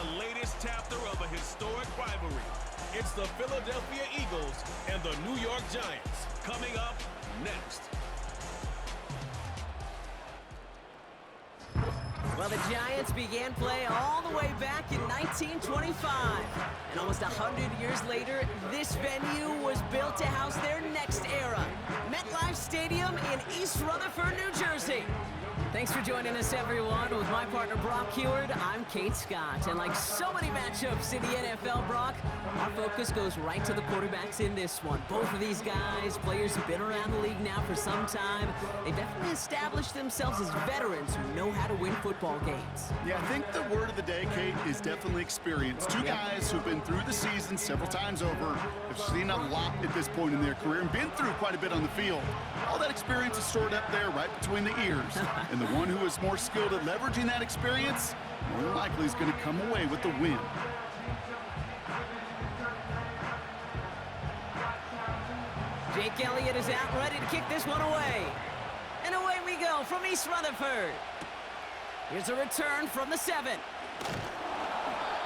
the latest chapter of a historic rivalry. It's the Philadelphia Eagles and the New York Giants. Coming up next. Well, the Giants began play all the way back in 1925. And almost 100 years later, this venue was built to house their next era. MetLife Stadium in East Rutherford, New Jersey. Thanks for joining us, everyone. With my partner, Brock Heward, I'm Kate Scott. And like so many matchups in the NFL, Brock, our focus goes right to the quarterbacks in this one. Both of these guys, players who've been around the league now for some time, they've definitely established themselves as veterans who know how to win football games. Yeah, I think the word of the day, Kate, is definitely experience. Two guys who've been through the season several times over, have seen a lot at this point in their career, and been through quite a bit on the field. All that experience is stored up there right between the ears. And the one who is more skilled at leveraging that experience, more than likely is going to come away with the win. Jake Elliott is out, ready to kick this one away. And away we go from East Rutherford. Here's a return from the 7.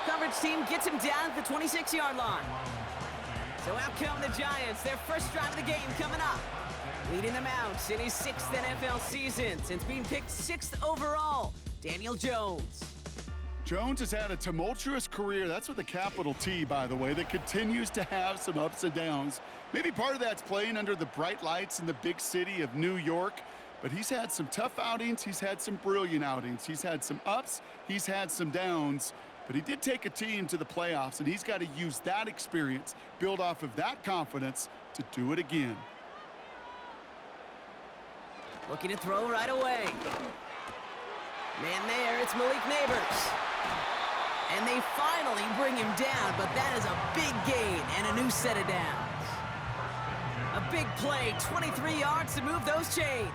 Coverage team gets him down at the 26-yard line. So out come the Giants, their first drive of the game coming up. Leading them out in his 6th NFL season since being picked 6th overall, Daniel Jones. Jones has had a tumultuous career. That's with a capital T, by the way, that continues to have some ups and downs. Maybe part of that's playing under the bright lights in the big city of New York, but he's had some tough outings. He's had some brilliant outings. He's had some ups. He's had some downs. But he did take a team to the playoffs, and he's got to use that experience, build off of that confidence to do it again. Looking to throw right away. Man there, it's Malik Neighbors. And they finally bring him down, but that is a big gain and a new set of downs. A big play, 23 yards to move those chains.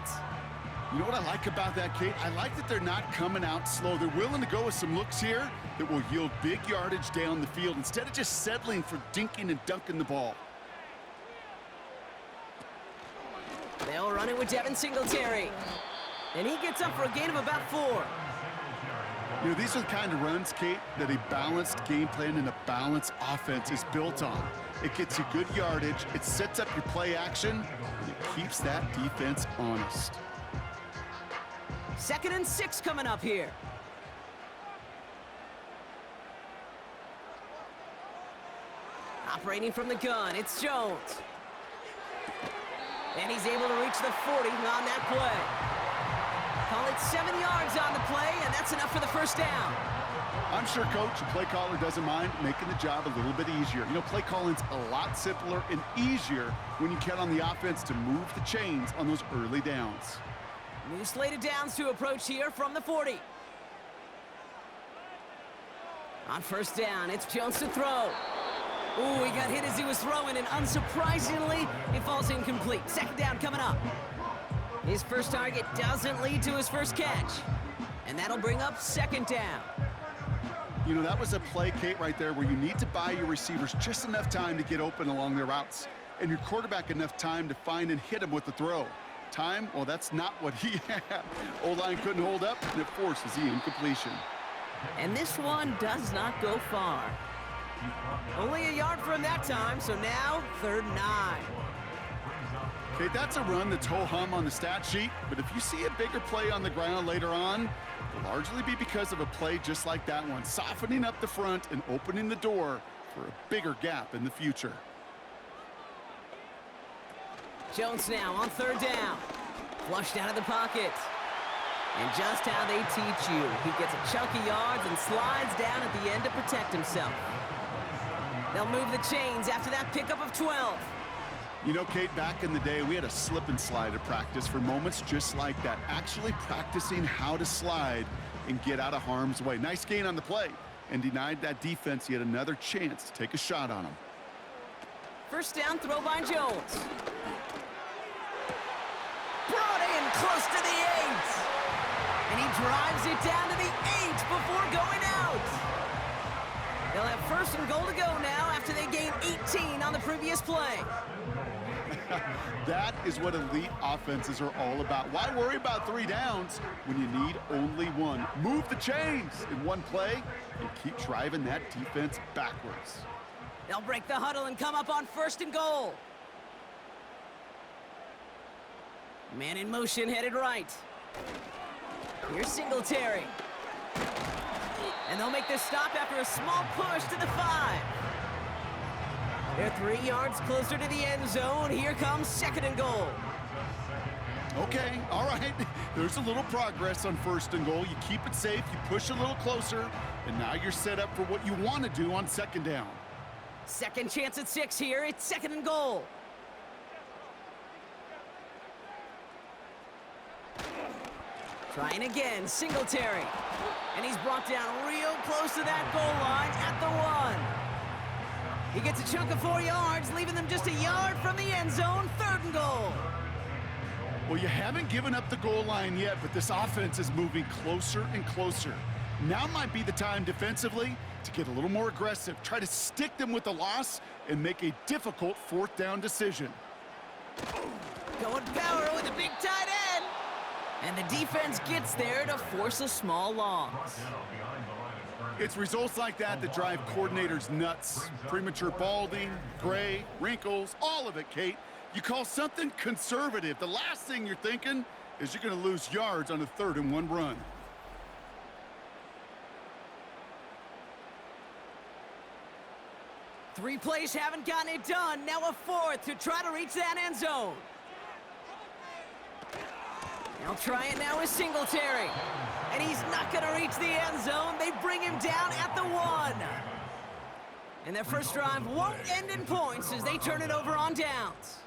You know what I like about that, Kate? I like that they're not coming out slow. They're willing to go with some looks here that will yield big yardage down the field instead of just settling for dinking and dunking the ball. They'll run it with Devin Singletary. And he gets up for a gain of about 4. You know, these are the kind of runs, Kate, that a balanced game plan and a balanced offense is built on. It gets you good yardage, it sets up your play action, and it keeps that defense honest. 2nd and 6 coming up here. Operating from the gun, it's Jones. And he's able to reach the 40 on that play. Call it 7 yards on the play, and that's enough for the first down. I'm sure Coach and play caller doesn't mind making the job a little bit easier. You know, play calling's a lot simpler and easier when you count on the offense to move the chains on those early downs. New slate of downs to approach here from the 40. On first down, it's Jones to throw. Ooh, he got hit as he was throwing, and unsurprisingly, it falls incomplete. 2nd down coming up. His first target doesn't lead to his first catch. And that'll bring up 2nd down. You know, that was a play, Kate, right there where you need to buy your receivers just enough time to get open along their routes, and your quarterback enough time to find and hit him with the throw. Time, well, that's not what he had. O-line couldn't hold up, and it forces the incompletion. And this one does not go far. Only a yard from that time, so now 3rd and 9. Okay, that's a run that's ho-hum on the stat sheet, but if you see a bigger play on the ground later on, it'll largely be because of a play just like that one, softening up the front and opening the door for a bigger gap in the future. Jones now on 3rd down. Flushed out of the pocket. And just how they teach you. He gets a chunk of yards and slides down at the end to protect himself. They'll move the chains after that pickup of 12. You know, Kate, back in the day, we had a slip and slide at practice for moments just like that. Actually practicing how to slide and get out of harm's way. Nice gain on the play, and denied that defense yet another chance to take a shot on him. First down throw by Jones. Brought in close to the 8. And he drives it down to the 8 before going out. They'll have 1st and goal to go now after they gain 18 on the previous play. That is what elite offenses are all about. Why worry about 3 downs when you need only 1? Move the chains in one play and keep driving that defense backwards. They'll break the huddle and come up on 1st and goal. Man in motion, headed right. Here's Singletary. And they'll make this stop after a small push to the 5. They're 3 yards closer to the end zone. Here comes 2nd and goal. Okay, all right. There's a little progress on 1st and goal. You keep it safe, you push a little closer, and now you're set up for what you want to do on 2nd down. Second chance at 6 here. It's 2nd and goal. Trying again, Singletary. And he's brought down real close to that goal line at the 1. He gets a chunk of 4 yards, leaving them just a yard from the end zone. 3rd and goal. Well, you haven't given up the goal line yet, but this offense is moving closer and closer. Now might be the time defensively to get a little more aggressive. Try to stick them with the loss and make a difficult 4th down decision. Going power with a big tight end. And the defense gets there to force a small loss. It's results like that that drive coordinators nuts. Premature balding, gray, wrinkles, all of it, Kate. You call something conservative. The last thing you're thinking is you're going to lose yards on a 3rd and 1 run. Three plays haven't gotten it done. Now a 4th to try to reach that end zone. They'll try it now with Singletary. And he's not going to reach the end zone. They bring him down at the 1. And their first drive won't end in points as they turn it over on downs.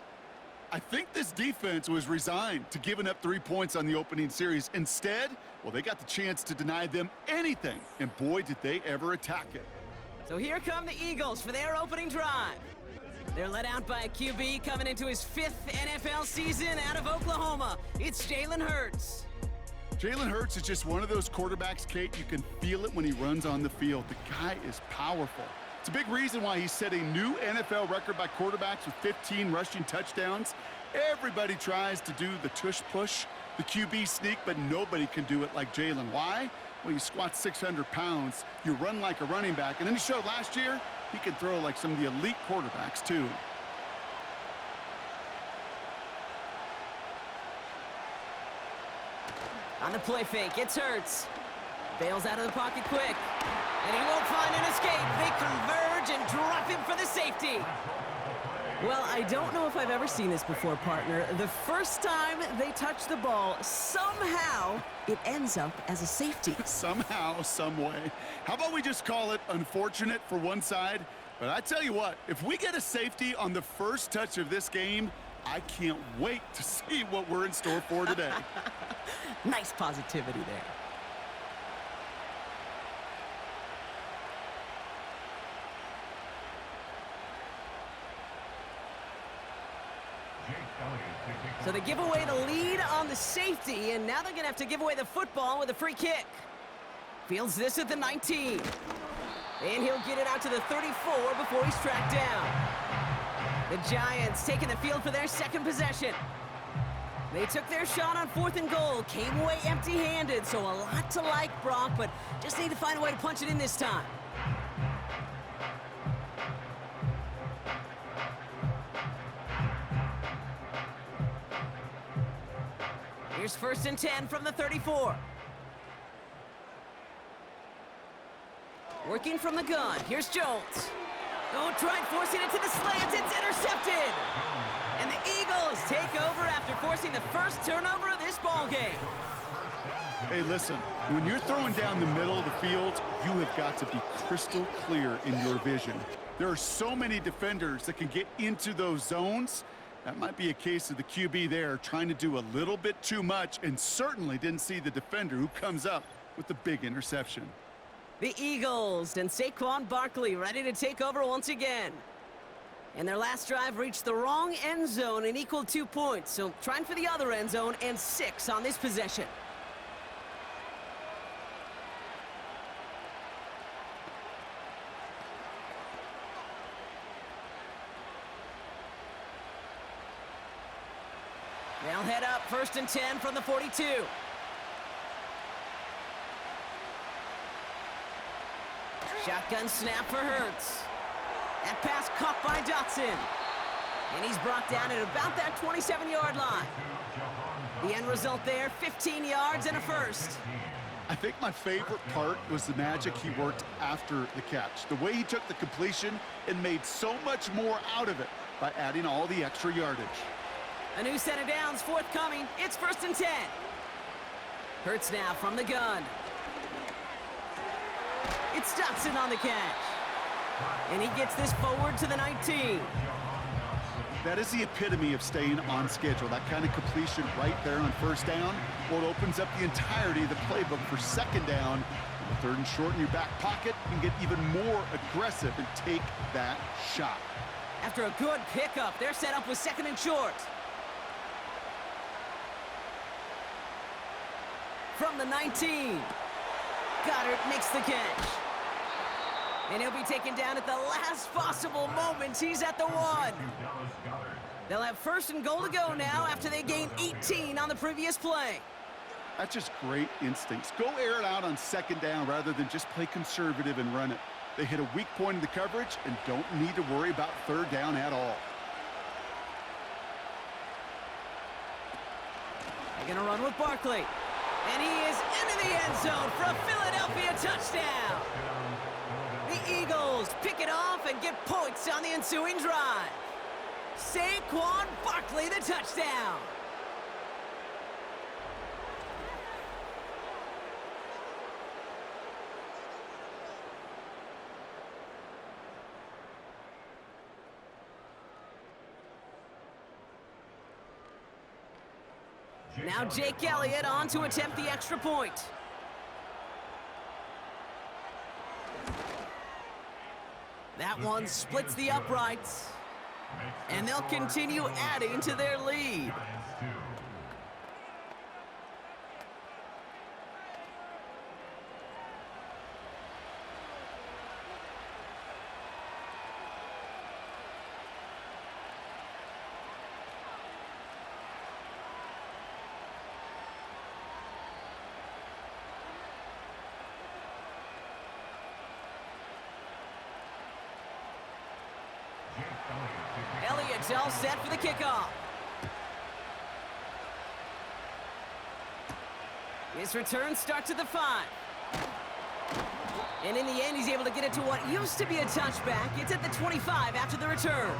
I think this defense was resigned to giving up 3 points on the opening series. Instead, well, they got the chance to deny them anything. And boy, did they ever attack it. So here come the Eagles for their opening drive. They're led out by a QB coming into his 5th NFL season out of Oklahoma. It's Jalen Hurts. Jalen Hurts is just one of those quarterbacks, Kate. You can feel it when he runs on the field. The guy is powerful. It's a big reason why he set a new NFL record by quarterbacks with 15 rushing touchdowns. Everybody tries to do the tush push, the QB sneak, but nobody can do it like Jalen. Why? Well, you squat 600 pounds, you run like a running back, and then he showed last year he can throw like some of the elite quarterbacks, too. On the play fake, it's Hurts. Bails out of the pocket quick. And he won't find an escape. They converge and drop him for the safety. Well, I don't know if I've ever seen this before, partner. The first time they touch the ball, somehow it ends up as a safety. Somehow, some way. How about we just call it unfortunate for one side? But I tell you what, if we get a safety on the first touch of this game, I can't wait to see what we're in store for today. Nice positivity there. So they give away the lead on the safety, and now they're going to have to give away the football with a free kick. Fields this at the 19. And he'll get it out to the 34 before he's tracked down. The Giants taking the field for their second possession. They took their shot on 4th and goal, came away empty-handed, so a lot to like, Brock, but just need to find a way to punch it in this time. Here's 1st and 10 from the 34. Working from the gun. Here's Jones. Oh, tried forcing it to the slants. It's intercepted. And the Eagles take over after forcing the first turnover of this ball game. Hey, listen, when you're throwing down the middle of the field, you have got to be crystal clear in your vision. There are so many defenders that can get into those zones. That might be a case of the QB there trying to do a little bit too much and certainly didn't see the defender who comes up with the big interception. The Eagles and Saquon Barkley ready to take over once again. And their last drive reached the wrong end zone and equaled 2 points. So trying for the other end zone and 6 on this possession. They'll head up 1st and 10 from the 42. Shotgun snap for Hurts. That pass caught by Dotson. And he's brought down at about that 27-yard line. The end result there, 15 yards and a first. I think my favorite part was the magic he worked after the catch. The way he took the completion and made so much more out of it by adding all the extra yardage. A new set of downs forthcoming. It's 1st and 10. Hurts now from the gun. It's Dotson on the catch. And he gets this forward to the 19. That is the epitome of staying on schedule. That kind of completion right there on 1st down. Well, it opens up the entirety of the playbook for 2nd down. And the 3rd and short in your back pocket, you can get even more aggressive and take that shot. After a good pickup, they're set up with 2nd and short. From the 19. Goddard makes the catch. And he'll be taken down at the last possible moment. He's at the 1. They'll have 1st and goal to go now after they gained 18 on the previous play. That's just great instincts. Go air it out on 2nd down rather than just play conservative and run it. They hit a weak point in the coverage and don't need to worry about 3rd down at all. They're gonna run with Barkley. And he is into the end zone for a Philadelphia touchdown. The Eagles pick it off and get points on the ensuing drive. Saquon Barkley, the touchdown. Now Jake Elliott on to attempt the extra point. That one splits the uprights. And they'll continue adding to their lead. Elliott's all set for the kickoff. His return starts at the 5. And in the end, he's able to get it to what used to be a touchback. It's at the 25 after the return.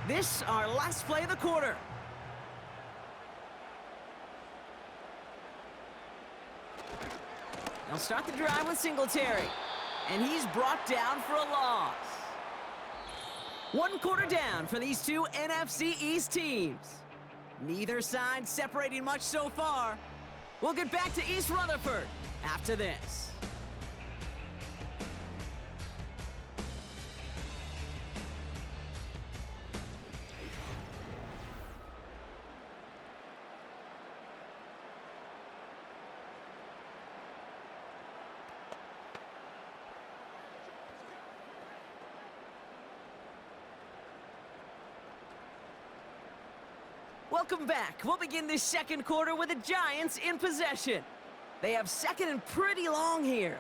This, our last play of the quarter. They'll start the drive with Singletary. And he's brought down for a loss. 1 quarter down for these two NFC East teams. Neither side separating much so far. We'll get back to East Rutherford after this. Welcome back. We'll begin this second quarter with the Giants in possession. They have 2nd and pretty long here.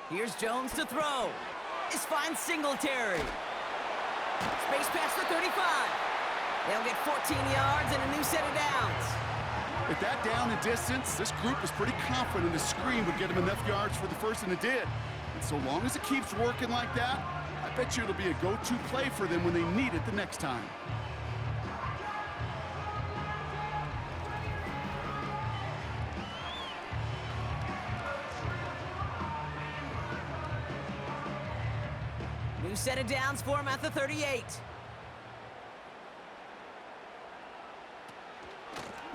Here's Jones to throw. This finds Singletary. Space pass for 35. They'll get 14 yards and a new set of downs. With that down and distance, this group was pretty confident the screen would get them enough yards for the first, and it did. And so long as it keeps working like that, I bet you it'll be a go-to play for them when they need it the next time. New set of downs for him at the 38.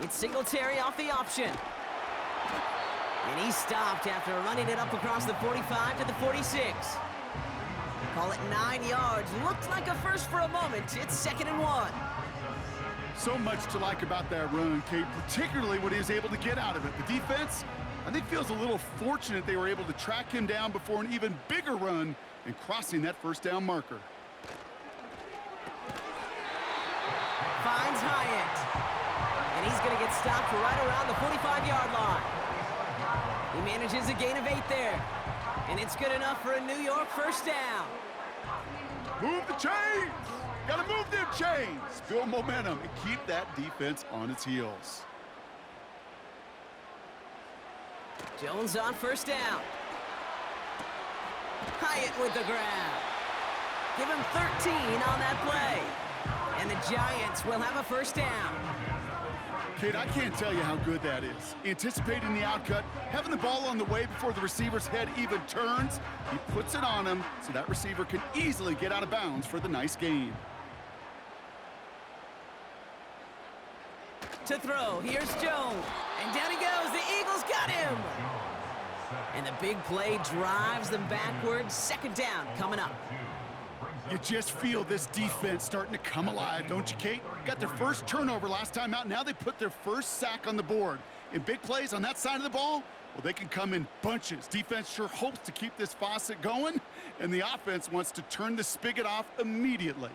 It's Singletary off the option. And he stopped after running it up across the 45 to the 46. Call it 9 yards. Looked like a first for a moment. It's 2nd and 1. So much to like about that run, Kate, particularly what he was able to get out of it. The defense, I think, feels a little fortunate they were able to track him down before an even bigger run and crossing that first down marker. Finds Hyatt. And he's going to get stopped right around the 45-yard line. He manages a gain of 8 there. And it's good enough for a New York first down. Move the chains! Gotta move them chains! Build momentum and keep that defense on its heels. Jones on first down. Hyatt with the grab. Give him 13 on that play. And the Giants will have a first down. Kate, I can't tell you how good that is. Anticipating the outcut, having the ball on the way before the receiver's head even turns, he puts it on him so that receiver can easily get out of bounds for the nice gain. To throw, here's Jones. And down he goes, the Eagles got him! And the big play drives them backwards. Second down coming up. You just feel this defense starting to come alive, don't you, Kate? Got their first turnover last time out. Now they put their first sack on the board. In big plays on that side of the ball, well, they can come in bunches. Defense sure hopes to keep this faucet going, and the offense wants to turn the spigot off immediately.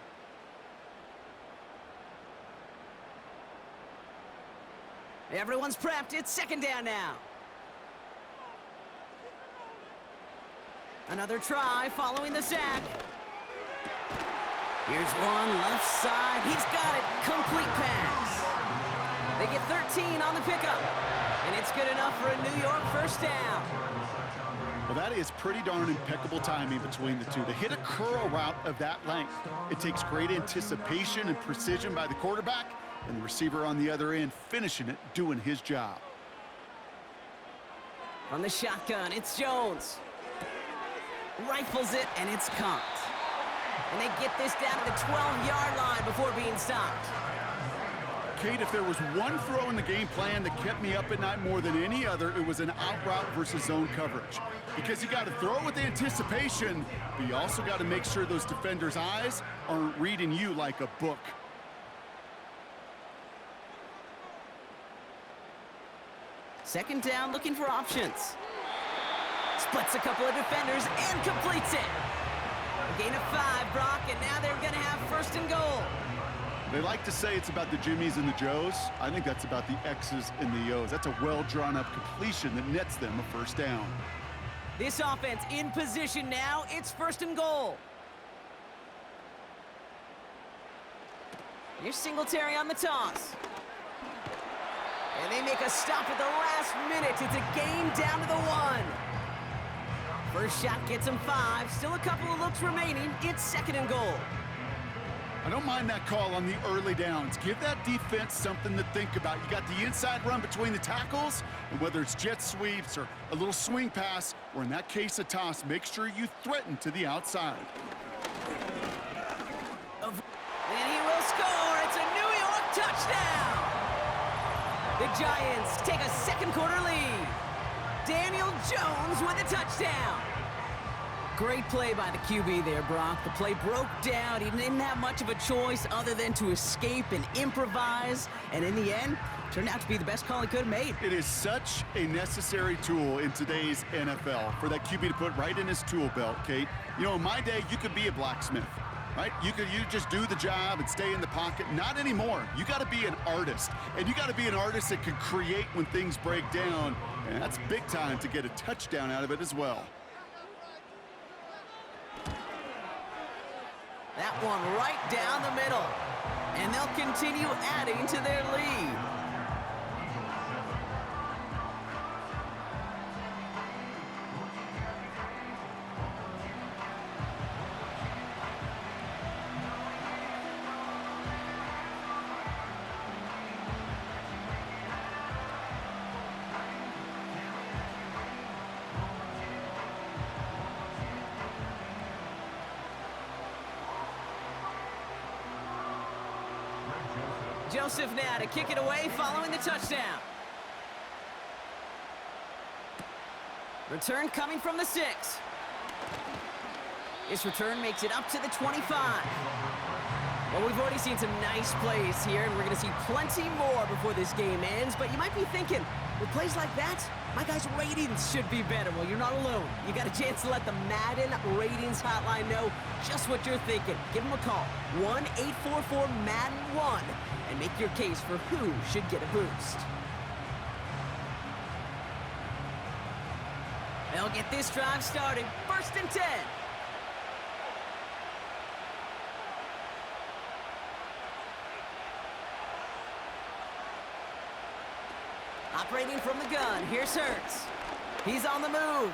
Everyone's prepped. It's second down now. Another try following the sack. Here's one left side. He's got it. Complete pass. They get 13 on the pickup. And it's good enough for a New York first down. Well, that is pretty darn impeccable timing between the two. To hit a curl route of that length, it takes great anticipation and precision by the quarterback, and the receiver on the other end finishing it, doing his job. From the shotgun, it's Jones. Rifles it, and it's caught. And they get this down to the 12-yard line before being stopped. Kate, if there was one throw in the game plan that kept me up at night more than any other, it was an out route versus zone coverage. Because you got to throw with anticipation, but you also got to make sure those defenders' eyes aren't reading you like a book. Second down, looking for options. Splits a couple of defenders and completes it. A gain of 5, Brock, and now they're going to have first and goal. They like to say it's about the Jimmies and the Joes. I think that's about the X's and the O's. That's a well-drawn-up completion that nets them a first down. This offense in position now. It's first and goal. Here's Singletary on the toss. And they make a stop at the last minute. It's a gain down to the 1. First shot gets him 5. Still a couple of looks remaining. It's second and goal. I don't mind that call on the early downs. Give that defense something to think about. You got the inside run between the tackles, and whether it's jet sweeps or a little swing pass, or in that case a toss, make sure you threaten to the outside. And he will score. It's a New York touchdown. The Giants take a second quarter lead. Daniel Jones with a touchdown. Great play by the QB there, Brock. The play broke down. He didn't have much of a choice other than to escape and improvise. And in the end, turned out to be the best call he could have made. It is such a necessary tool in today's NFL for that QB to put right in his tool belt, Kate. You know, in my day, you could be a blacksmith, right? You just do the job and stay in the pocket. Not anymore. You got to be an artist. And you got to be an artist that can create when things break down. And that's big time to get a touchdown out of it as well. That one right down the middle. And they'll continue adding to their lead. Joseph now to kick it away following the touchdown. Return coming from the 6. This return makes it up to the 25. Well, we've already seen some nice plays here, and we're going to see plenty more before this game ends. But you might be thinking, with plays like that, my guys' ratings should be better. Well, you're not alone. You got a chance to let the Madden Ratings Hotline know just what you're thinking. Give them a call, 1-844-MADDEN-1, and make your case for who should get a boost. They'll get this drive started. 1st and 10. Operating from the gun, here's Hurts. He's on the move.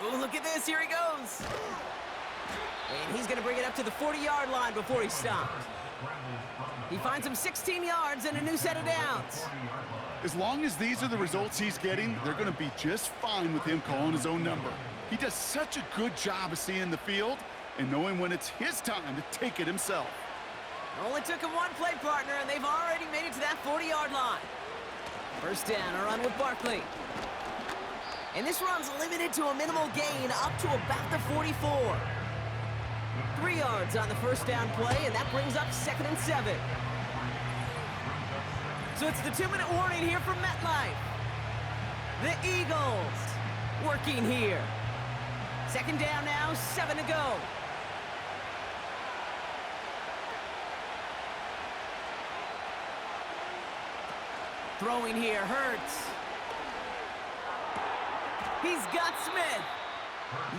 Oh, look at this, here he goes. And he's gonna bring it up to the 40-yard line before he stopped. He finds him 16 yards and a new set of downs. As long as these are the results he's getting, they're gonna be just fine with him calling his own number. He does such a good job of seeing the field and knowing when it's his time to take it himself. Only took him one play, partner, and they've already made it to that 40-yard line. 1st down, a run with Barkley. And this run's limited to a minimal gain up to about the 44. 3 yards on the 1st down play, and that brings up 2nd and 7. So it's the 2-minute warning here from MetLife. The Eagles working here. 2nd down now, 7 to go. Throwing here, Hurts. He's got Smith.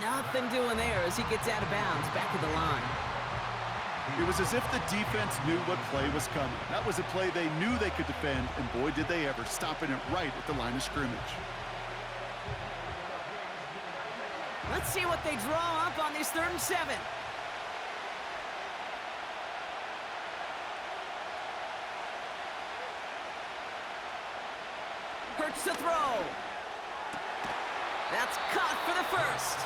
Nothing doing there as he gets out of bounds, back to the line. It was as if the defense knew what play was coming. That was a play they knew they could defend, and boy, did they ever, stopping it right at the line of scrimmage. Let's see what they draw up on this 3rd and 7. Hurts to throw. That's caught for the 1st.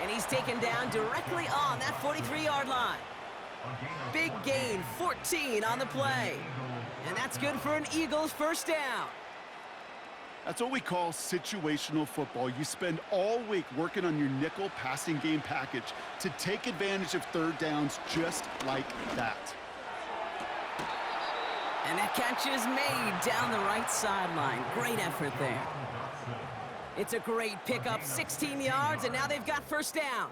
And he's taken down directly on that 43-yard line. Big gain, 14 on the play. And that's good for an Eagles 1st down. That's what we call situational football. You spend all week working on your nickel passing game package to take advantage of 3rd downs just like that. And that catch is made down the right sideline. Great effort there. It's a great pickup, 16 yards, and now they've got 1st down.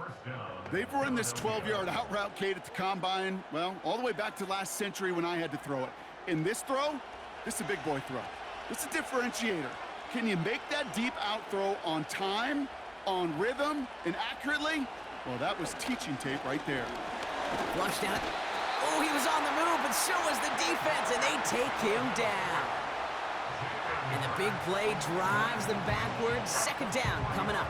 They've run this 12-yard out route, Kate, at the combine, well, all the way back to last century when I had to throw it. In this throw, this is a big boy throw. It's a differentiator. Can you make that deep out throw on time, on rhythm, and accurately? Well, that was teaching tape right there. Flushed out. Oh, he was on the move, but so was the defense, and they take him down. And the big play drives them backwards. 2nd down coming up.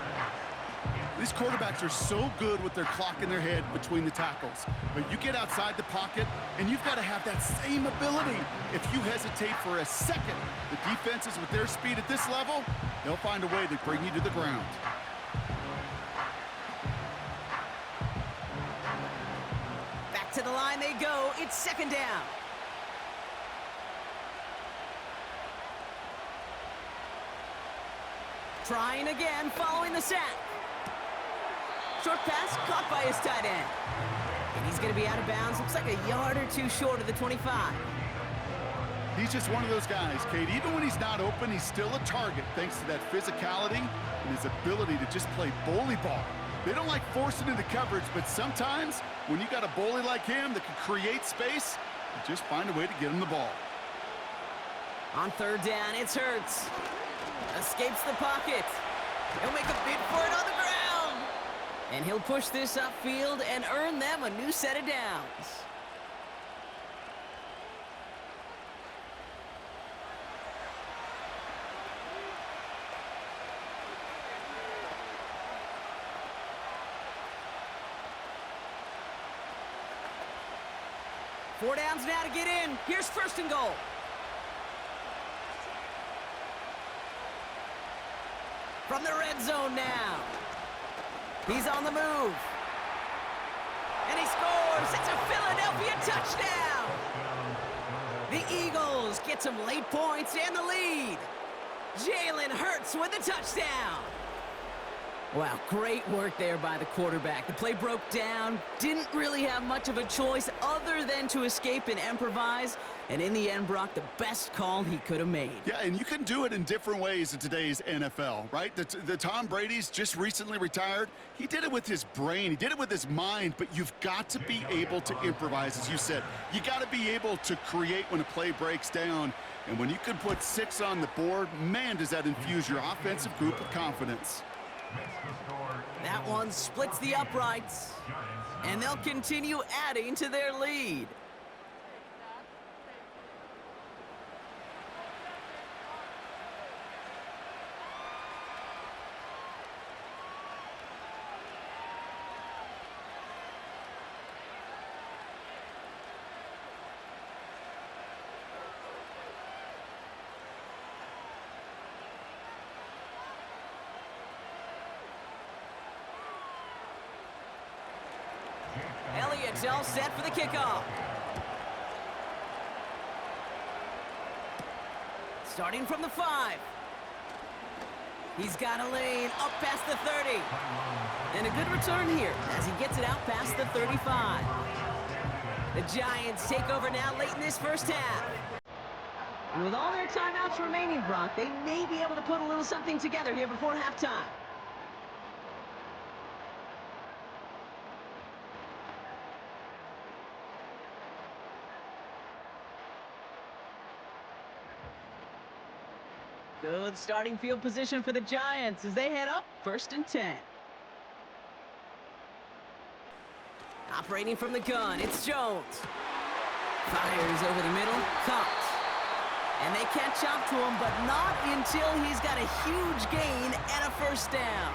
These quarterbacks are so good with their clock in their head between the tackles. But you get outside the pocket, and you've got to have that same ability. If you hesitate for a second, the defenses with their speed at this level, they'll find a way to bring you to the ground. Back to the line they go. It's 2nd down. Trying again, following the sack. Short pass caught by his tight end. And he's going to be out of bounds. Looks like a yard or two short of the 25. He's just one of those guys, Kate. Even when he's not open, he's still a target thanks to that physicality and his ability to just play bully ball. They don't like forcing into coverage, but sometimes when you got a bully like him that can create space, you just find a way to get him the ball. On 3rd down, it's Hurts. Escapes the pocket. He'll make a bid for it on the ground. And he'll push this upfield and earn them a new set of downs. Four downs now to get in. Here's 1st and goal. From the red zone now. He's on the move. And he scores. It's a Philadelphia touchdown. The Eagles get some late points and the lead. Jalen Hurts with the touchdown. Wow, great work there by the quarterback. The play broke down, didn't really have much of a choice other than to escape and improvise, and in the end, Brock, the best call he could have made. Yeah, and you can do it in different ways in today's NFL, right? The Tom Brady's just recently retired. He did it with his brain. He did it with his mind, but you've got to be able to improvise, as you said. You got to be able to create when a play breaks down, and when you can put 6 on the board, man, does that infuse your offensive group with confidence. That one splits the uprights, and they'll continue adding to their lead. Elliott's all set for the kickoff. Starting from the 5. He's got a lane up past the 30. And a good return here as he gets it out past the 35. The Giants take over now late in this first half. And with all their timeouts remaining, Brock, they may be able to put a little something together here before halftime. Good starting field position for the Giants as they head up 1st and 10. Operating from the gun, it's Jones. Fires over the middle, caught. And they catch up to him, but not until he's got a huge gain and a first down.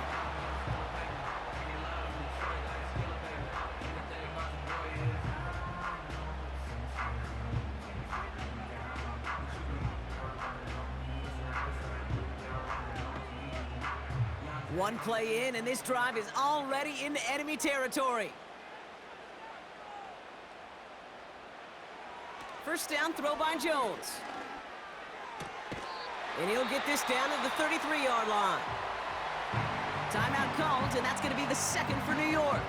One play in, and this drive is already into enemy territory. First down throw by Jones. And he'll get this down to the 33-yard line. Timeout called, and that's going to be the second for New York.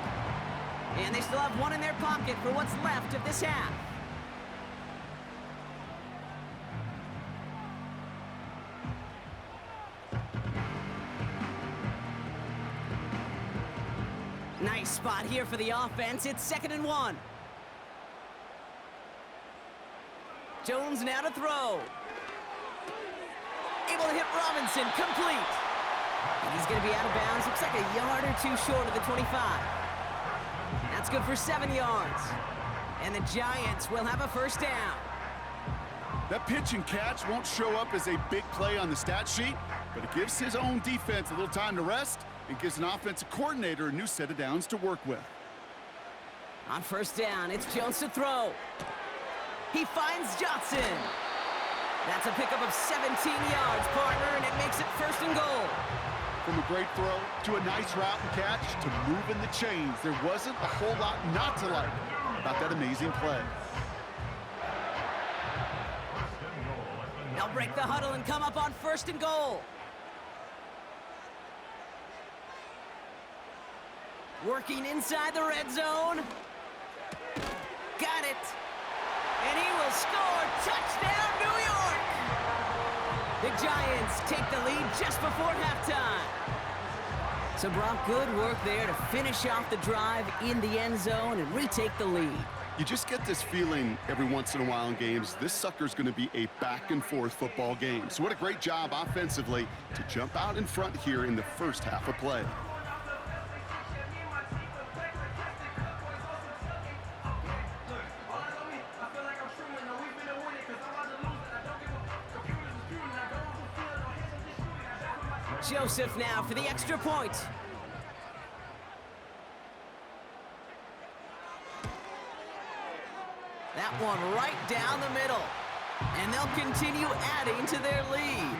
And they still have one in their pocket for what's left of this half. Nice spot here for the offense. It's 2nd and 1. Jones now to throw. Able to hit Robinson, complete. And he's going to be out of bounds. Looks like a yard or two short of the 25. That's good for 7 yards. And the Giants will have a first down. That pitch and catch won't show up as a big play on the stat sheet, but it gives his own defense a little time to rest and gives an offensive coordinator a new set of downs to work with. On first down, it's Jones to throw. He finds Johnson. That's a pickup of 17 yards, partner, and it makes it 1st and goal. From a great throw to a nice route and catch to moving the chains, there wasn't a whole lot not to like about that amazing play. They'll break the huddle and come up on 1st and goal. Working inside the red zone. Got it. And he will score. Touchdown, New York! The Giants take the lead just before halftime. So, Brock, good work there to finish off the drive in the end zone and retake the lead. You just get this feeling every once in a while in games, this sucker's going to be a back-and-forth football game. So what a great job offensively to jump out in front here in the first half of play. Joseph now for the extra point. That one right down the middle. And they'll continue adding to their lead.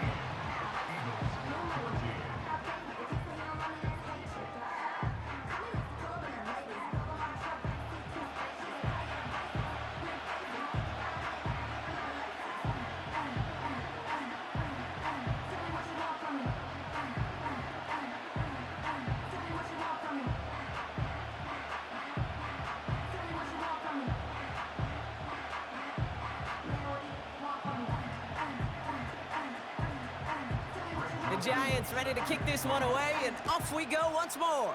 The Giants ready to kick this one away, and off we go once more.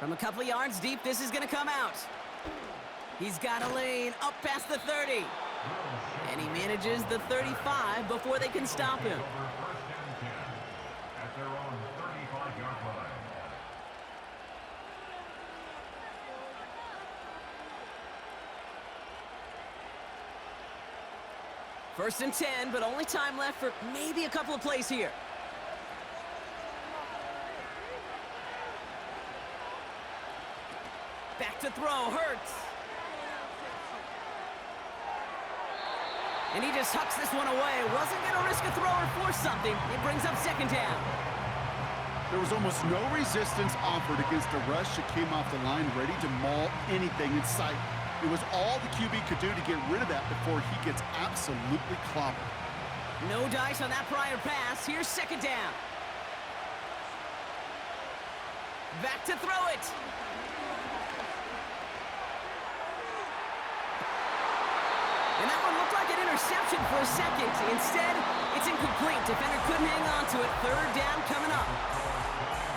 From a couple yards deep, this is going to come out. He's got a lane up past the 30. And he manages the 35 before they can stop him. At their own 35-yard line. First and 10, but only time left for maybe a couple of plays here. Back to throw, Hurts. And he just hucks this one away. Wasn't going to risk a throw or force something. It brings up second down. There was almost no resistance offered against a rush that came off the line ready to maul anything in sight. It was all the QB could do to get rid of that before he gets absolutely clobbered. No dice on that prior pass. Here's second down. Back to throw it. And that one looked like an interception for a second. Instead, it's incomplete. Defender couldn't hang on to it. Third down coming up.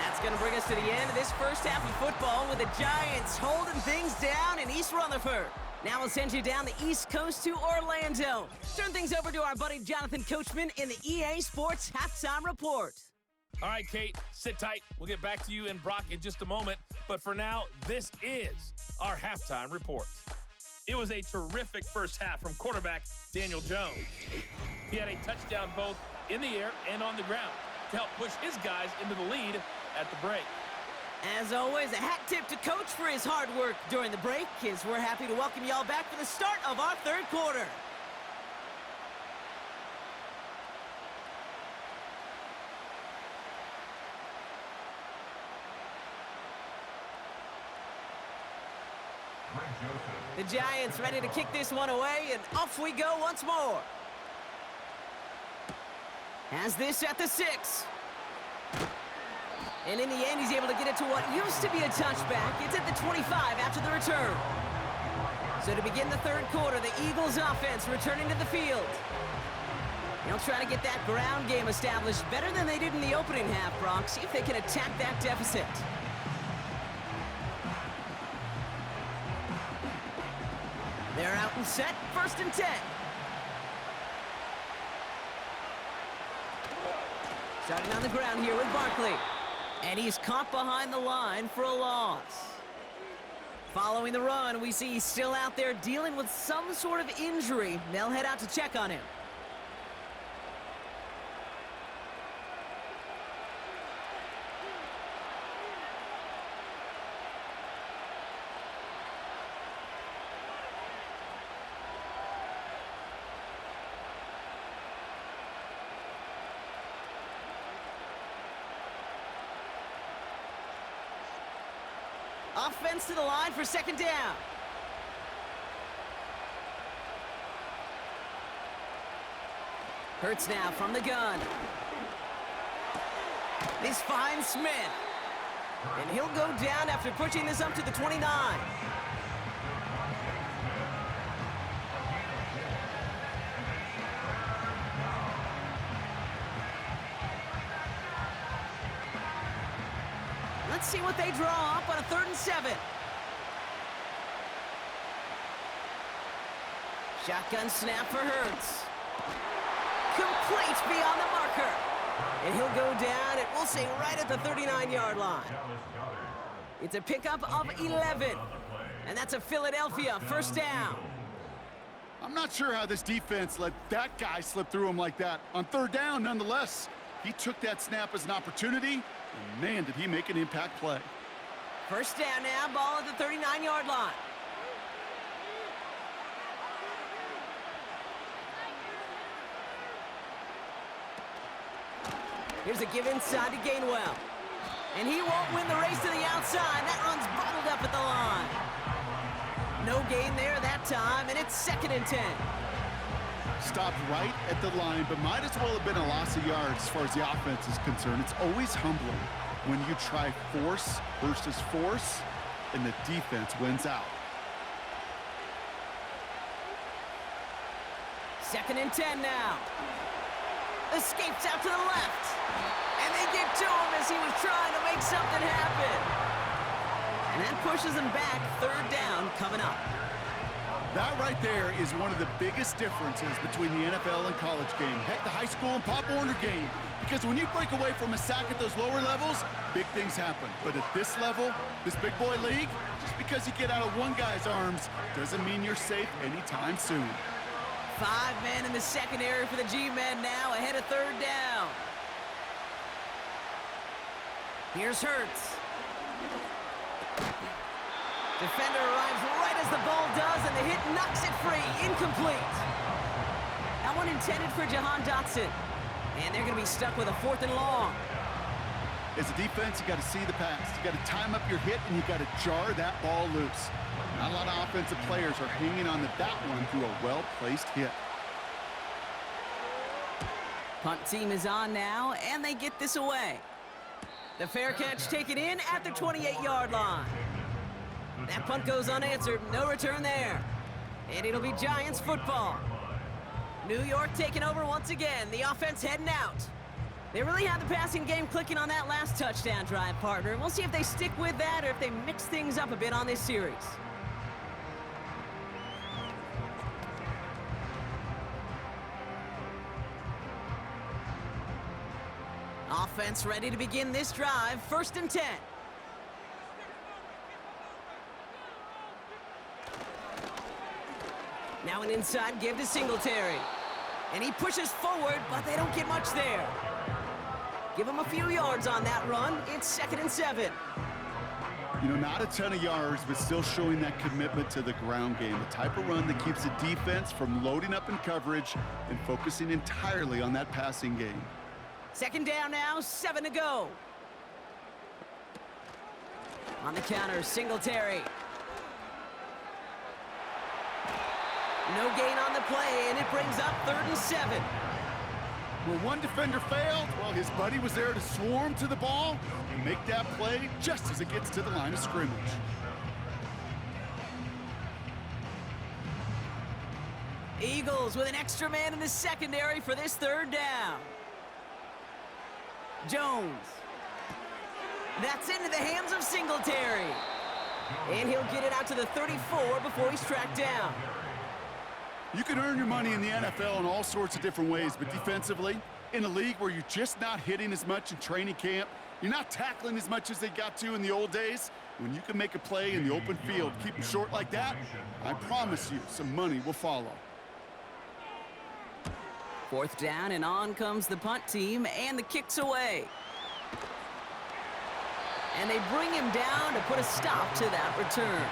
That's going to bring us to the end of this first half of football with the Giants holding things down in East Rutherford. Now we'll send you down the East Coast to Orlando. Turn things over to our buddy Jonathan Coachman in the EA Sports Halftime Report. All right, Kate, sit tight. We'll get back to you and Brock in just a moment. But for now, this is our halftime report. It was a terrific first half from quarterback Daniel Jones. He had a touchdown both in the air and on the ground to help push his guys into the lead at the break. As always, a hat tip to Coach for his hard work during the break, as we're happy to welcome y'all back for the start of our third quarter. The Giants ready to kick this one away, and off we go once more. Has this at the 6. And in the end, he's able to get it to what used to be a touchback. It's at the 25 after the return. So to begin the third quarter, the Eagles offense returning to the field. They'll try to get that ground game established better than they did in the opening half, Brock. See if they can attack that deficit. They're out and set, first and 10. Starting on the ground here with Barkley. And he's caught behind the line for a loss. Following the run, we see he's still out there dealing with some sort of injury. They'll head out to check on him. Offense to the line for second down. Hurts now from the gun. This finds Smith. And he'll go down after pushing this up to the 29. Let's see what they draw up on a 3rd and 7. Shotgun snap for Hurts. Complete beyond the marker. And he'll go down, and we'll say right at the 39-yard line. It's a pickup of 11. And that's a Philadelphia first down. I'm not sure how this defense let that guy slip through him like that. On 3rd down, nonetheless, he took that snap as an opportunity, and man, did he make an impact play. First down now, ball at the 39-yard line. Here's a give inside to Gainwell. And he won't win the race to the outside. That run's bottled up at the line. No gain there that time, and it's 2nd and 10. Stopped right at the line, but might as well have been a loss of yards as far as the offense is concerned. It's always humbling when you try force versus force, and the defense wins out. 2nd and 10 now. Escapes out to the left. And they get to him as he was trying to make something happen. And that pushes him back. Third down coming up. That right there is one of the biggest differences between the NFL and college game. Heck, the high school and Pop Warner game. Because when you break away from a sack at those lower levels, big things happen. But at this level, this big boy league, just because you get out of one guy's arms doesn't mean you're safe anytime soon. 5 men in the secondary for the G-men now, ahead of third down. Here's Hurts. Defender arrives right as the ball does, and the hit knocks it free. Incomplete. That one intended for Jahan Dotson. And they're going to be stuck with a 4th and long. As a defense, you got to see the pass. You got to time up your hit, and you got to jar that ball loose. Not a lot of offensive players are hanging on to that one through a well-placed hit. Punt team is on now, and they get this away. The fair catch taken in at the 28-yard line. That punt goes unanswered. No return there. And it'll be Giants football. New York taking over once again. The offense heading out. They really had the passing game clicking on that last touchdown drive, partner. We'll see if they stick with that or if they mix things up a bit on this series. Offense ready to begin this drive. 1st and 10. Now an inside give to Singletary. And he pushes forward, but they don't get much there. Give him a few yards on that run. It's 2nd and 7. You know, not a ton of yards, but still showing that commitment to the ground game. The type of run that keeps the defense from loading up in coverage and focusing entirely on that passing game. 2nd down now, 7 to go. On the counter, Singletary. No gain on the play, and it brings up 3rd and 7. Where one defender failed, well, his buddy was there to swarm to the ball and make that play just as it gets to the line of scrimmage. Eagles with an extra man in the secondary for this 3rd down. Jones. That's into the hands of Singletary. And he'll get it out to the 34 before he's tracked down. You can earn your money in the NFL in all sorts of different ways, but defensively, in a league where you're just not hitting as much in training camp, you're not tackling as much as they got to in the old days, when you can make a play in the open field, keep them short like that, I promise you some money will follow. 4th down, and on comes the punt team, and the kick's away. And they bring him down to put a stop to that return.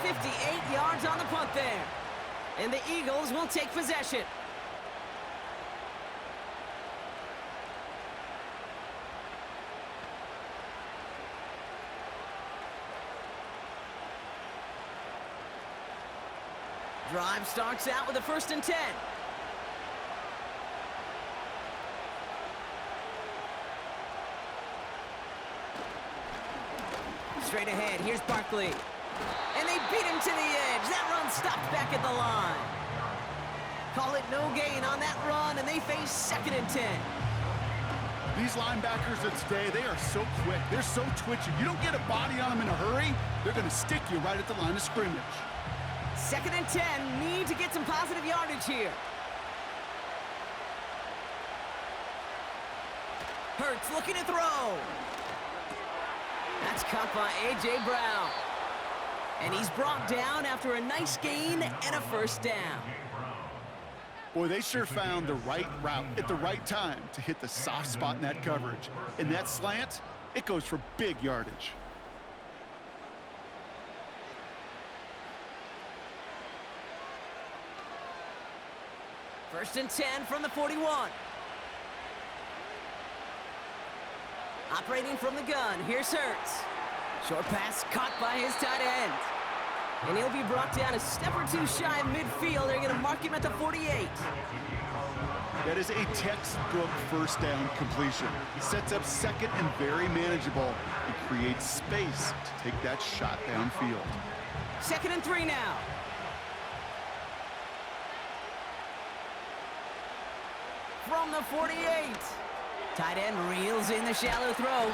58 yards on the punt there. And the Eagles will take possession. Drive starts out with a 1st and 10. Straight ahead, here's Barkley. And they beat him to the edge. That run stopped back at the line. Call it no gain on that run, and they face 2nd and 10. These linebackers of today, they are so quick. They're so twitchy. You don't get a body on them in a hurry, they're going to stick you right at the line of scrimmage. 2nd and 10, need to get some positive yardage here. Hurts looking to throw. That's caught by A.J. Brown. And he's brought down after a nice gain and a 1st down. Boy, they sure found the right route at the right time to hit the soft spot in that coverage. And that slant, it goes for big yardage. First and 10 from the 41. Operating from the gun, here's Hurts. Short pass caught by his tight end. And he'll be brought down a step or two shy of midfield. They're going to mark him at the 48. That is a textbook 1st down completion. Sets up 2nd and very manageable and creates space to take that shot downfield. 2nd and 3 now. from the 48. Tight end reels in the shallow throw.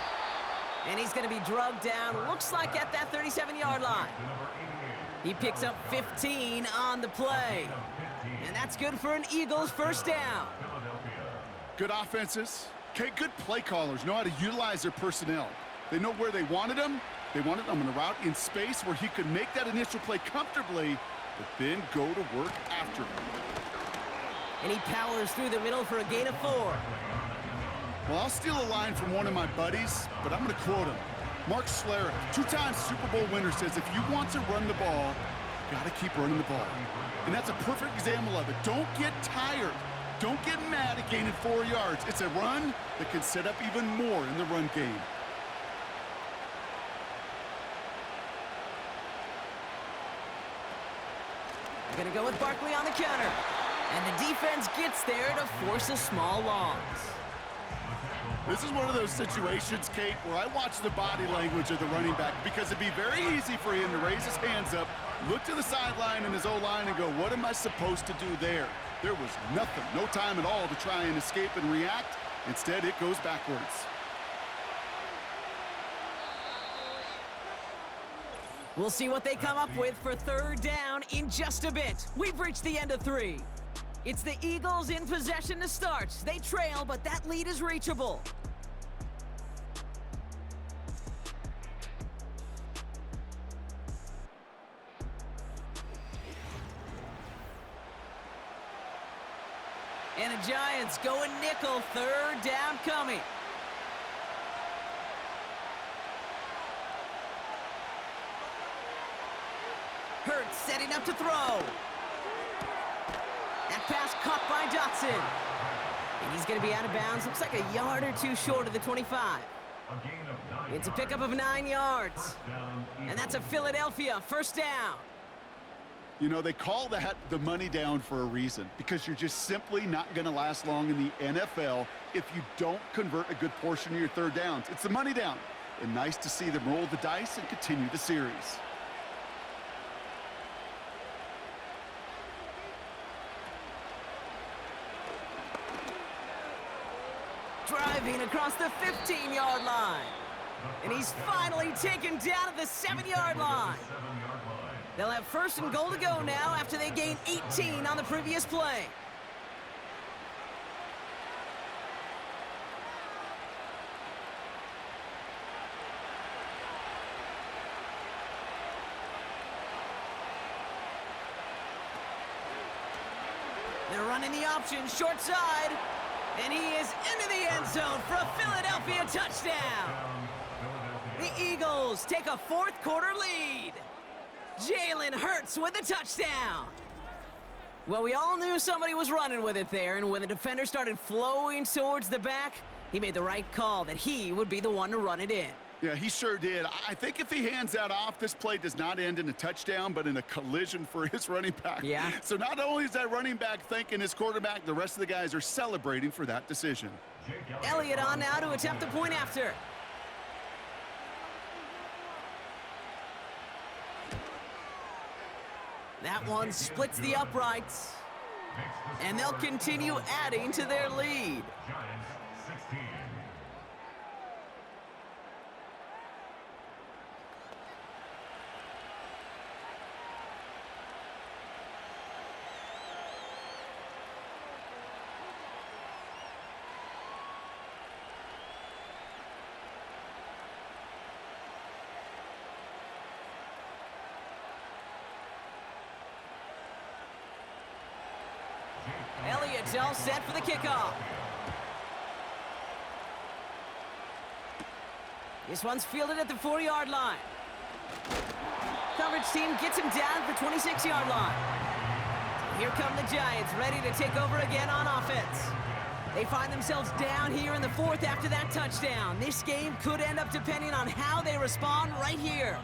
And he's going to be drugged down, looks like at that 37-yard line. He picks up 15 on the play. And that's good for an Eagles first down. Good offenses. Okay, good play callers know how to utilize their personnel. They know where they wanted them. They wanted them on a route in space where he could make that initial play comfortably, but then go to work after him. And he powers through the middle for a gain of 4. Well, I'll steal a line from one of my buddies, but I'm going to quote him. Mark Schlereth, 2-time Super Bowl winner, says if you want to run the ball, you got to keep running the ball. And that's a perfect example of it. Don't get tired. Don't get mad at gaining 4 yards. It's a run that can set up even more in the run game. They're going to go with Barkley on the counter. And the defense gets there to force a small loss. This is one of those situations, Kate, where I watch the body language of the running back because it'd be very easy for him to raise his hands up, look to the sideline and his O-line and go, what am I supposed to do there? There was nothing, no time at all to try and escape and react. Instead, it goes backwards. We'll see what they come up with for third down in just a bit. We've reached the end of 3. It's the Eagles in possession to start. They trail, but that lead is reachable. And the Giants going nickel, third down coming. Hurts setting up to throw. That pass caught by Dotson. And he's going to be out of bounds. Looks like a yard or 2 short of the 25. It's a pickup of 9 yards. And that's a Philadelphia first down. You know, they call that the money down for a reason, because you're just simply not going to last long in the NFL if you don't convert a good portion of your third downs. It's the money down. And nice to see them roll the dice and continue the series. Driving across the 15-yard line. And he's finally taken down at the 7-yard line. They'll have first and goal to go now after they gained 18 on the previous play. They're running the option short side. And he is into the end zone for a Philadelphia touchdown. The Eagles take a fourth-quarter lead. Jalen Hurts with a touchdown. Well, we all knew somebody was running with it there, and when the defender started flowing towards the back, he made the right call that he would be the one to run it in. Yeah, he sure did. I think if he hands that off, this play does not end in a touchdown, but in a collision for his running back. Yeah. So not only is that running back thanking his quarterback, the rest of the guys are celebrating for that decision. Elliott on now to attempt the point after. That one splits the uprights. And they'll continue adding to their lead. Elliott's all set for the kickoff. This one's fielded at the 4-yard line. Coverage team gets him down at the 26-yard line. Here come the Giants, ready to take over again on offense. They find themselves down here in the 4th after that touchdown. This game could end up depending on how they respond right here.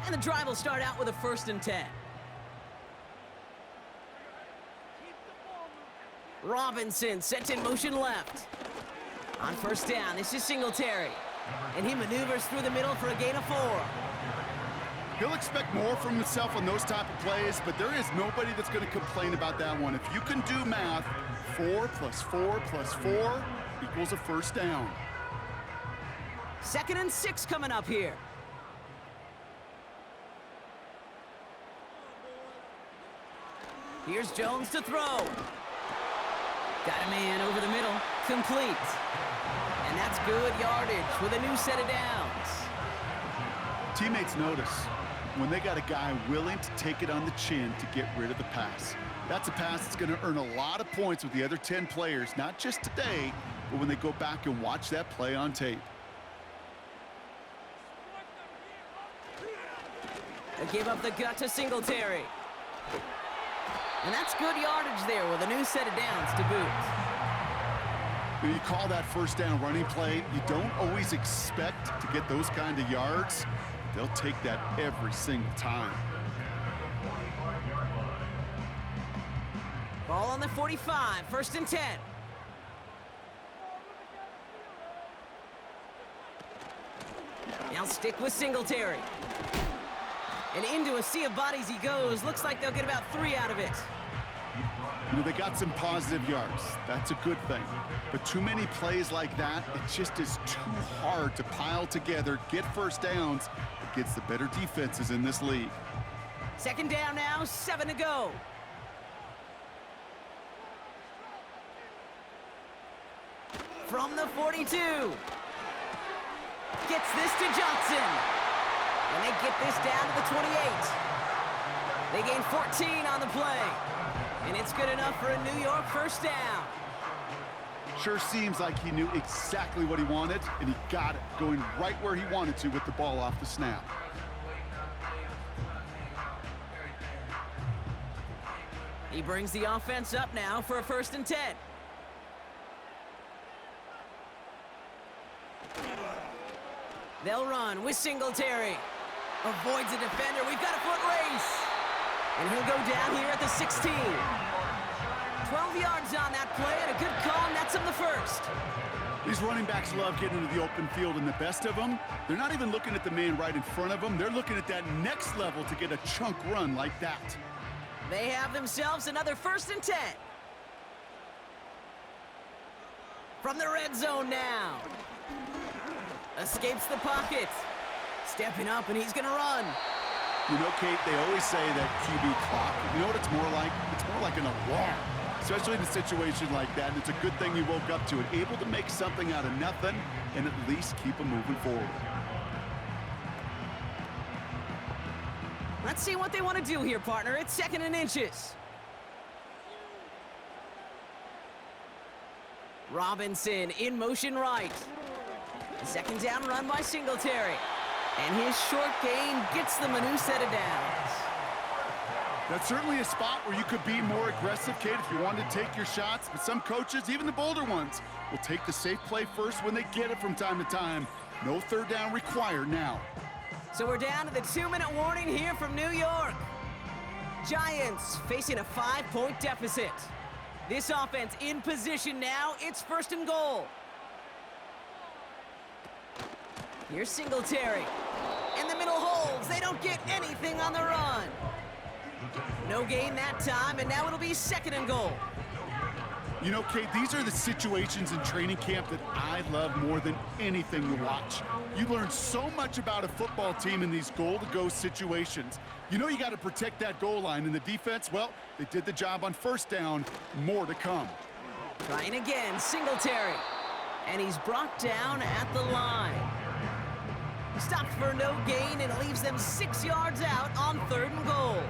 And the drive will start out with a 1st and 10. Robinson sent in motion left. On 1st down, this is Singletary. And he maneuvers through the middle for a gain of 4. He'll expect more from himself on those type of plays, but there is nobody that's going to complain about that one. If you can do math, 4 + 4 + 4 equals a first down. 2nd and 6 coming up here. Here's Jones to throw. Got a man over the middle. Complete. And that's good yardage with a new set of downs. Teammates notice when they got a guy willing to take it on the chin to get rid of the pass. That's a pass that's going to earn a lot of points with the other 10 players, not just today, but when they go back and watch that play on tape. They gave up the gut to Singletary. And that's good yardage there with a new set of downs to boot. When you call that first down running play, you don't always expect to get those kind of yards. They'll take that every single time. Ball on the 45, 1st and 10. Now stick with Singletary. And into a sea of bodies he goes. Looks like they'll get about 3 out of it. You know, they got some positive yards. That's a good thing. But too many plays like that, it just is too hard to pile together, get first downs against the better defenses in this league. 2nd down now, 7 to go. From the 42. Gets this to Johnson. And they get this down to the 28. They gain 14 on the play. And it's good enough for a New York first down. Sure seems like he knew exactly what he wanted, and he got it, going right where he wanted to with the ball off the snap. He brings the offense up now for a 1st and 10. They'll run with Singletary. Avoids a defender. We've got a foot race. And he'll go down here at the 16. 12 yards on that play, and a good call nets him the first. These running backs love getting into the open field, and the best of them, they're not even looking at the man right in front of them. They're looking at that next level to get a chunk run like that. They have themselves another 1st and 10. From the red zone now. Escapes the pocket. Stepping up, and he's going to run. You know, Kate, they always say that QB clock, you know what it's more like? It's more like an alarm, especially in a situation like that. And it's a good thing you woke up to it, able to make something out of nothing and at least keep them moving forward. Let's see what they want to do here, partner. It's 2nd and inches. Robinson in motion right. 2nd down run by Singletary. And his short gain gets them a new set of downs. That's certainly a spot where you could be more aggressive, Kate, if you wanted to take your shots. But some coaches, even the bolder ones, will take the safe play first when they get it from time to time. No 3rd down required now. So we're down to the 2-minute warning here from New York. Giants facing a 5-point deficit. This offense in position now. It's 1st and goal. Here's Singletary. In the middle holds. They don't get anything on the run. No gain that time, and now it'll be 2nd and goal. You know, Kate, these are the situations in training camp that I love more than anything to watch. You learn so much about a football team in these goal-to-go situations. You know you got to protect that goal line, and the defense, well, they did the job on 1st down. More to come. Trying again, Singletary. And he's brought down at the line. Stopped for no gain and leaves them 6 yards out on 3rd and goal.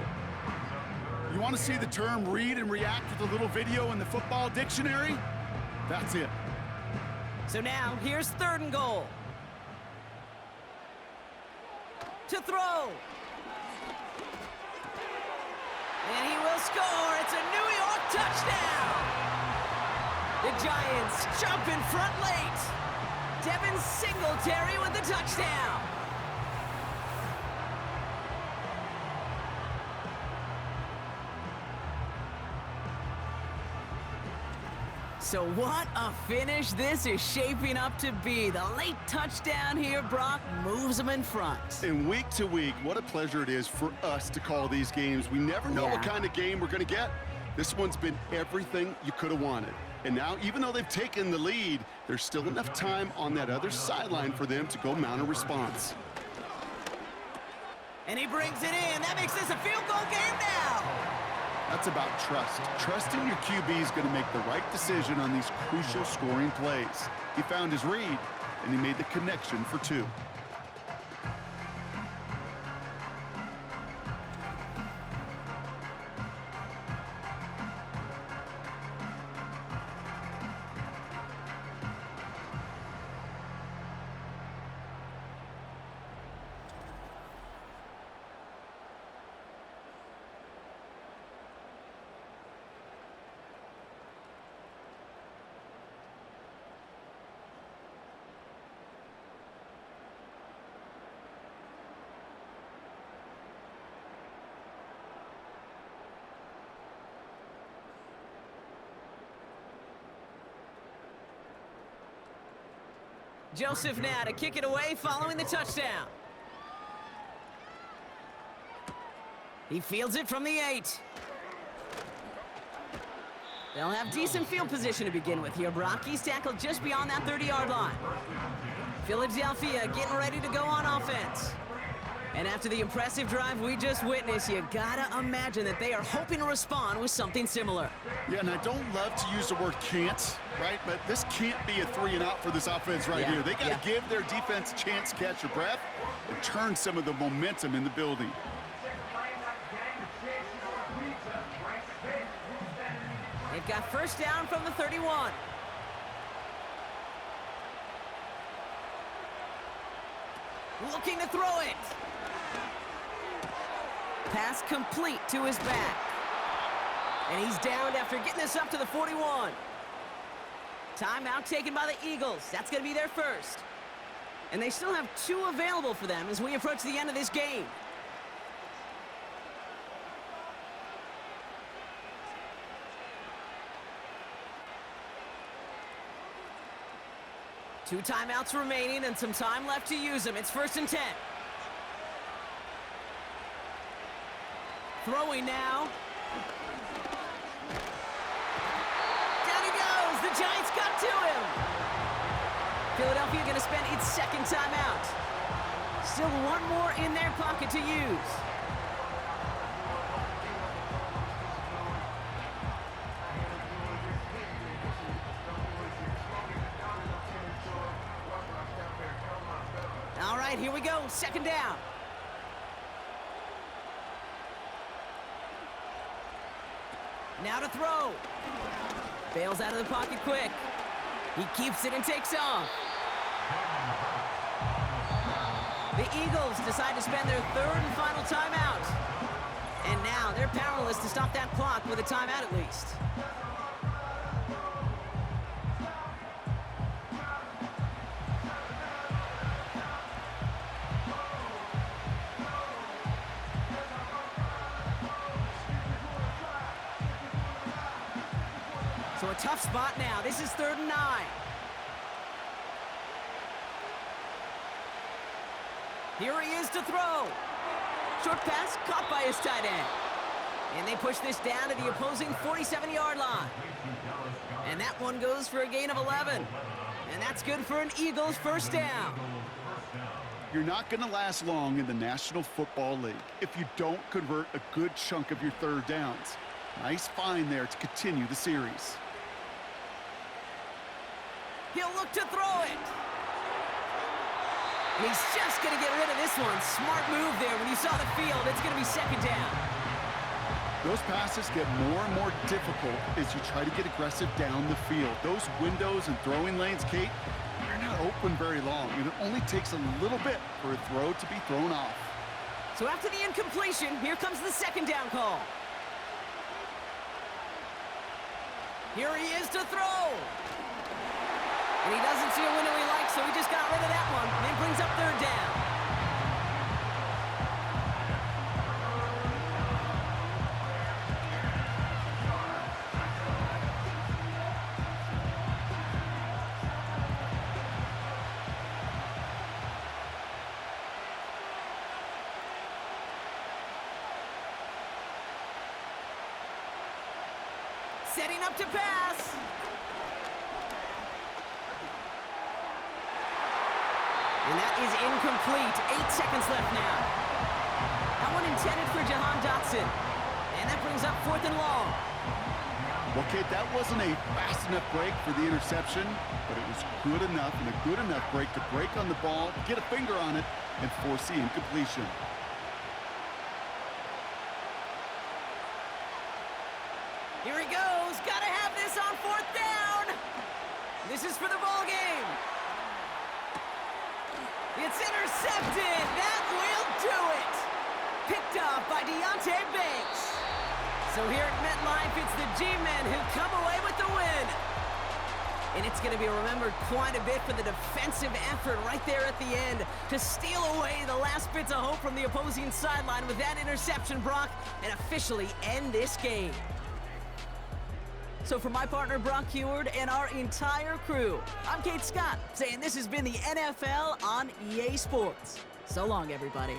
You want to see the term read and react with a little video in the football dictionary? That's it. So now, here's 3rd and goal. To throw. And he will score. It's a New York touchdown. The Giants jump in front late. Devin Singletary with the touchdown. So what a finish this is shaping up to be. The late touchdown here, Brock, moves them in front. And week to week, what a pleasure it is for us to call these games. We never know what kind of game we're going to get. This one's been everything you could have wanted. And now, even though they've taken the lead, there's still enough time on that other sideline for them to go mount a response. And he brings it in. That makes this a field goal game now. That's about trust. Trusting your QB is going to make the right decision on these crucial scoring plays. He found his read, and he made the connection for 2. Joseph now to kick it away following the touchdown. He fields it from the 8. They'll have decent field position to begin with here, Brock. He's tackled just beyond that 30-yard line. Philadelphia getting ready to go on offense. And after the impressive drive we just witnessed, you gotta imagine that they are hoping to respond with something similar. Yeah, and I don't love to use the word can't, right? But this can't be a 3-and-out for this offense right here. They got to give their defense a chance to catch their breath and turn some of the momentum in the building. They've got first down from the 31. Looking to throw it. Pass complete to his back. And he's downed after getting this up to the 41. Timeout taken by the Eagles. That's going to be their first. And they still have 2 available for them as we approach the end of this game. Two timeouts remaining and some time left to use them. It's 1st and 10. Throwing now. Down he goes. The Giants got to him. Philadelphia going to spend its 2nd timeout. Still 1 more in their pocket to use. All right, here we go. 2nd down. Now to throw. Bails out of the pocket quick. He keeps it and takes off. The Eagles decide to spend their 3rd and final timeout. And now they're powerless to stop that clock with a timeout at least. So a tough spot now. This is 3rd and 9. Here he is to throw. Short pass caught by his tight end. And they push this down to the opposing 47-yard line. And that one goes for a gain of 11. And that's good for an Eagles 1st down. You're not going to last long in the National Football League if you don't convert a good chunk of your 3rd downs. Nice find there to continue the series. He'll look to throw it. And he's just going to get rid of this one. Smart move there. When you saw the field, it's going to be 2nd down. Those passes get more and more difficult as you try to get aggressive down the field. Those windows and throwing lanes, Kate, they're not open very long, and it only takes a little bit for a throw to be thrown off. So after the incompletion, here comes the 2nd down call. Here he is to throw. And he doesn't see a window he likes, so he just got rid of that one. And he brings up 3rd down. setting up to pass. And that is incomplete. 8 seconds left now. That one intended for Jahan Dotson. And that brings up 4th and long. Well, kid, that wasn't a fast enough break for the interception, but it was good enough and a good enough break to break on the ball, get a finger on it, and force the incompletion. Here he goes. Gotta have this on 4th down. This is for the ball game. It's intercepted. That will do it. Picked off by Deontay Banks. So here at MetLife, it's the G-men who come away with the win. And it's going to be remembered quite a bit for the defensive effort right there at the end to steal away the last bits of hope from the opposing sideline with that interception, Brock, and officially end this game. So for my partner, Brock Heward, and our entire crew, I'm Kate Scott, saying this has been the NFL on EA Sports. So long, everybody.